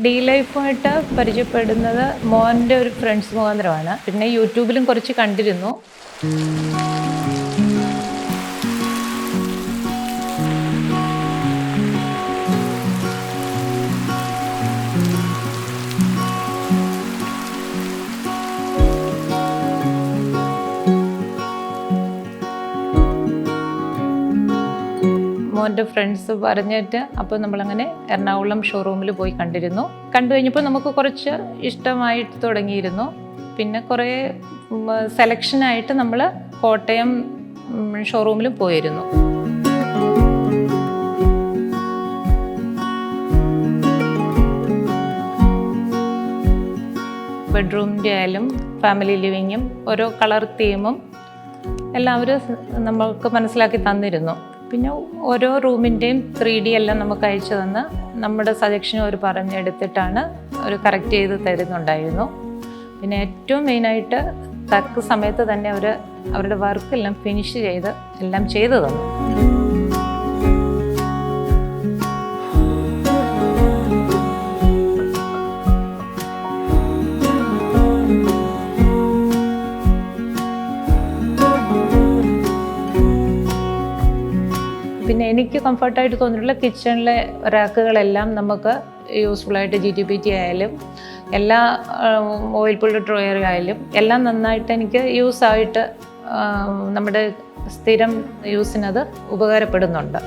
D ലൈഫുമായിട്ട് പരിചയപ്പെടുന്നത് മോൻ്റെ ഒരു ഫ്രണ്ട്സ് മുഖാന്തരമാണ്. പിന്നെ യൂട്യൂബിലും കുറച്ച് കണ്ടിരുന്നു. മോൻ്റെ ഫ്രണ്ട്സ് പറഞ്ഞിട്ട് അപ്പോൾ നമ്മളങ്ങനെ എറണാകുളം ഷോറൂമിൽ പോയി കണ്ടിരുന്നു. കണ്ടു കഴിഞ്ഞപ്പോൾ നമുക്ക് കുറച്ച് ഇഷ്ടമായിട്ട് തുടങ്ങിയിരുന്നു. പിന്നെ കുറേ സെലക്ഷനായിട്ട് നമ്മൾ കോട്ടയം ഷോറൂമിൽ പോയിരുന്നു. ബെഡ്റൂമിൻ്റെ ആയാലും ഫാമിലി ലിവിങ്ങും ഓരോ കളർ തീമും എല്ലാവരും നമ്മൾക്ക് മനസ്സിലാക്കി തന്നിരുന്നു. പിന്നെ ഓരോ റൂമിൻ്റെയും 3D എല്ലാം നമുക്ക് അയച്ചു തന്ന് നമ്മുടെ സജഷനും അവർ പറഞ്ഞെടുത്തിട്ടാണ് അവർ കറക്റ്റ് ചെയ്ത് തരുന്നുണ്ടായിരുന്നു. പിന്നെ ഏറ്റവും മെയിനായിട്ട് തക്ക സമയത്ത് തന്നെ അവർ അവരുടെ വർക്കെല്ലാം ഫിനിഷ് ചെയ്ത് എല്ലാം ചെയ്തു തന്നു. പിന്നെ എനിക്ക് കംഫർട്ടായിട്ട് തോന്നിയിട്ടുള്ള കിച്ചണിലെ റാക്കുകളെല്ലാം നമുക്ക് യൂസ്ഫുള്ളായിട്ട് GTPT ആയാലും എല്ലാ ഓയിൽ പുള്ളി ഡ്രോയർ ആയാലും എല്ലാം നന്നായിട്ട് എനിക്ക് യൂസായിട്ട് നമ്മുടെ സ്ഥിരം യൂസിനത് ഉപകാരപ്പെടുന്നുണ്ട്.